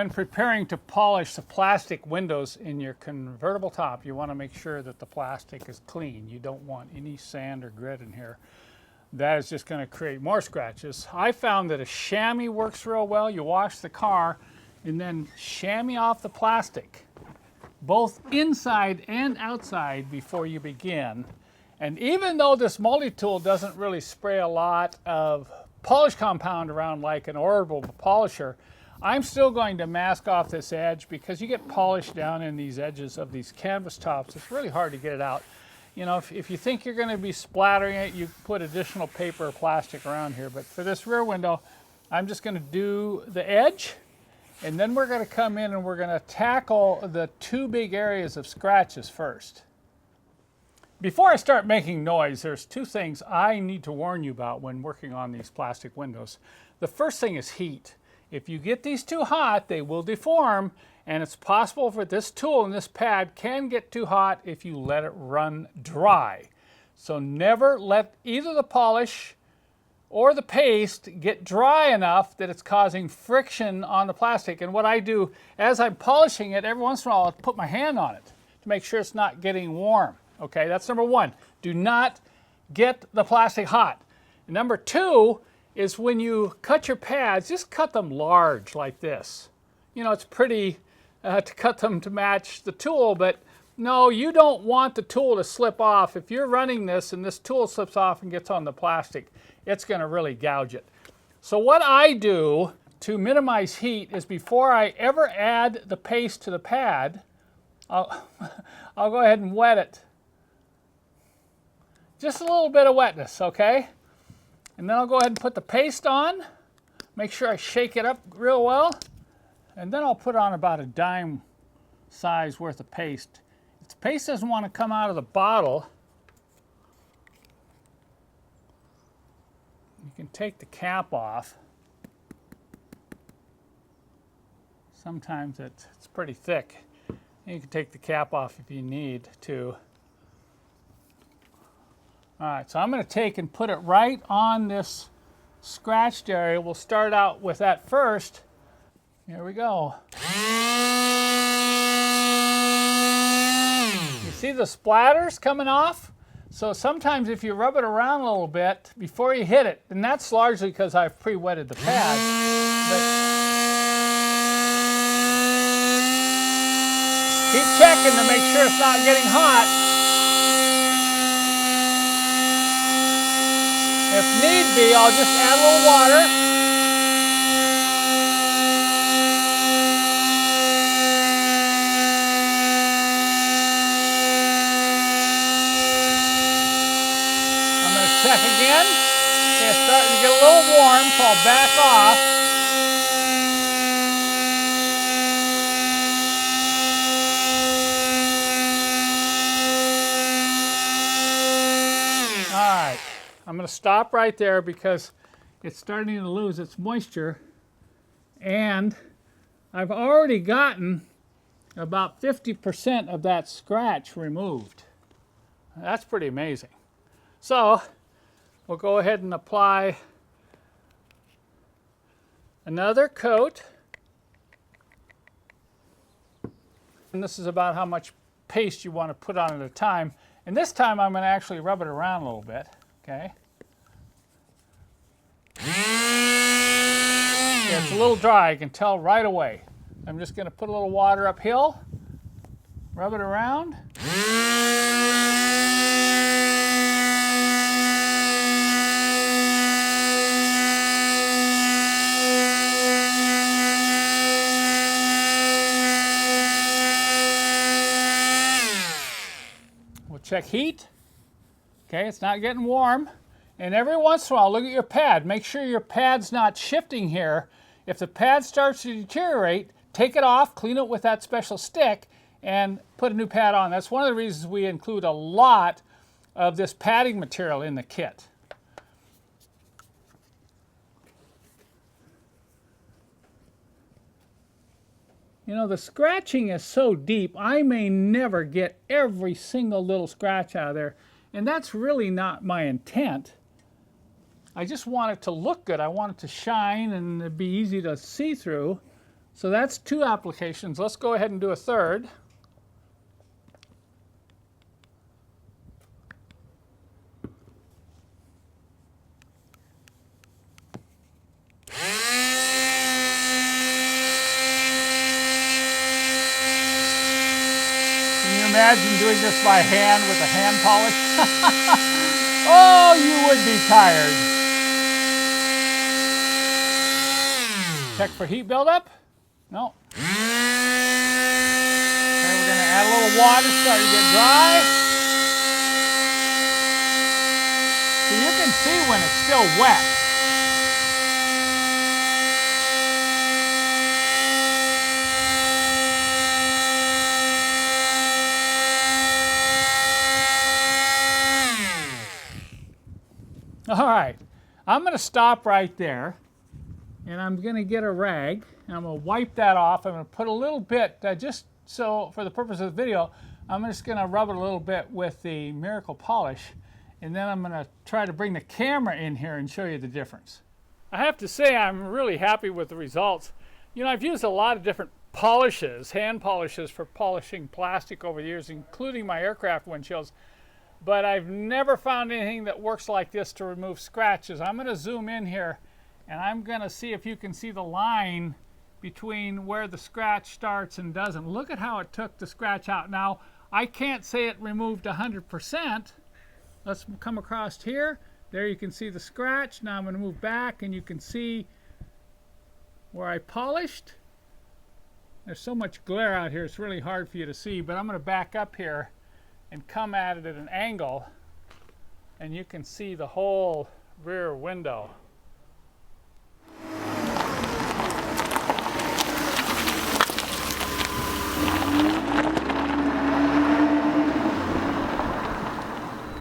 When preparing to polish the plastic windows in your convertible top, you want to make sure that the plastic is clean. You don't want any sand or grit in here. That is just going to create more scratches. I found that a chamois works real well. You wash the car and then chamois off the plastic, both inside and outside, before you begin. And even though this multi-tool doesn't really spray a lot of polish compound around like an orbital polisher, I'm still going to mask off this edge because you get polish down in these edges of these canvas tops. It's really hard to get it out. You know, if you think you're going to be splattering it, you put additional paper or plastic around here. But for this rear window, I'm just going to do the edge, and then we're going to come in and we're going to tackle the two big areas of scratches first. Before I start making noise, there's two things I need to warn you about when working on these plastic windows. The first thing is heat. If you get these too hot, they will deform, and it's possible for this tool and this pad can get too hot if you let it run dry. So never let either the polish or the paste get dry enough that it's causing friction on the plastic. And what I do as I'm polishing it, every once in a while I'll put my hand on it to make sure it's not getting warm. Okay, that's number one. Do not get the plastic hot. And number two is when you cut your pads, just cut them large like this. You know, it's pretty to cut them to match the tool, but no, you don't want the tool to slip off. If you're running this and this tool slips off and gets on the plastic, it's going to really gouge it. So what I do to minimize heat is before I ever add the paste to the pad, I'll go ahead and wet it. Just a little bit of wetness, okay? And then I'll go ahead and put the paste on. Make sure I shake it up real well. And then I'll put on about a dime size worth of paste. If the paste doesn't want to come out of the bottle, you can take the cap off. Sometimes it's pretty thick. You can take the cap off if you need to. All right, so I'm going to take and put it right on this scratched area. We'll start out with that first. Here we go. You see the splatters coming off? So sometimes if you rub it around a little bit before you hit it, and that's largely because I've pre-wetted the pad, but keep checking to make sure it's not getting hot. If need be, I'll just add a little water. I'm going to check again. Okay, it's starting to get a little warm, so I'll back off. I'm going to stop right there because it's starting to lose its moisture, and I've already gotten about 50% of that scratch removed. That's pretty amazing. So we'll go ahead and apply another coat. And this is about how much paste you want to put on at a time. And this time I'm going to actually rub it around a little bit. Okay. Yeah, it's a little dry, I can tell right away. I'm just going to put a little water uphill, rub it around. We'll check heat. Okay, it's not getting warm. And every once in a while, look at your pad. Make sure your pad's not shifting here. If the pad starts to deteriorate, take it off, clean it with that special stick, and put a new pad on. That's one of the reasons we include a lot of this padding material in the kit. You know, the scratching is so deep, I may never get every single little scratch out of there. And that's really not my intent. I just want it to look good. I want it to shine and be easy to see through. So that's 2 applications. Let's go ahead and do a third. Can you imagine doing this by hand with a hand polish? Oh, you would be tired. Check for heat buildup. No. Okay, we're going to add a little water, start to get dry. So you can see when it's still wet. All right, I'm going to stop right there, and I'm going to get a rag, and I'm going to wipe that off. I'm going to put a little bit, just so for the purpose of the video, I'm just going to rub it a little bit with the Miracle Polish, and then I'm going to try to bring the camera in here and show you the difference. I have to say I'm really happy with the results. You know, I've used a lot of different polishes, hand polishes for polishing plastic over the years, including my aircraft windshields. But I've never found anything that works like this to remove scratches. I'm going to zoom in here, and I'm going to see if you can see the line between where the scratch starts and doesn't. Look at how it took the scratch out. Now, I can't say it removed 100%. Let's come across here. There you can see the scratch. Now I'm going to move back, and you can see where I polished. There's so much glare out here, it's really hard for you to see, but I'm going to back up here and come at it at an angle, and you can see the whole rear window.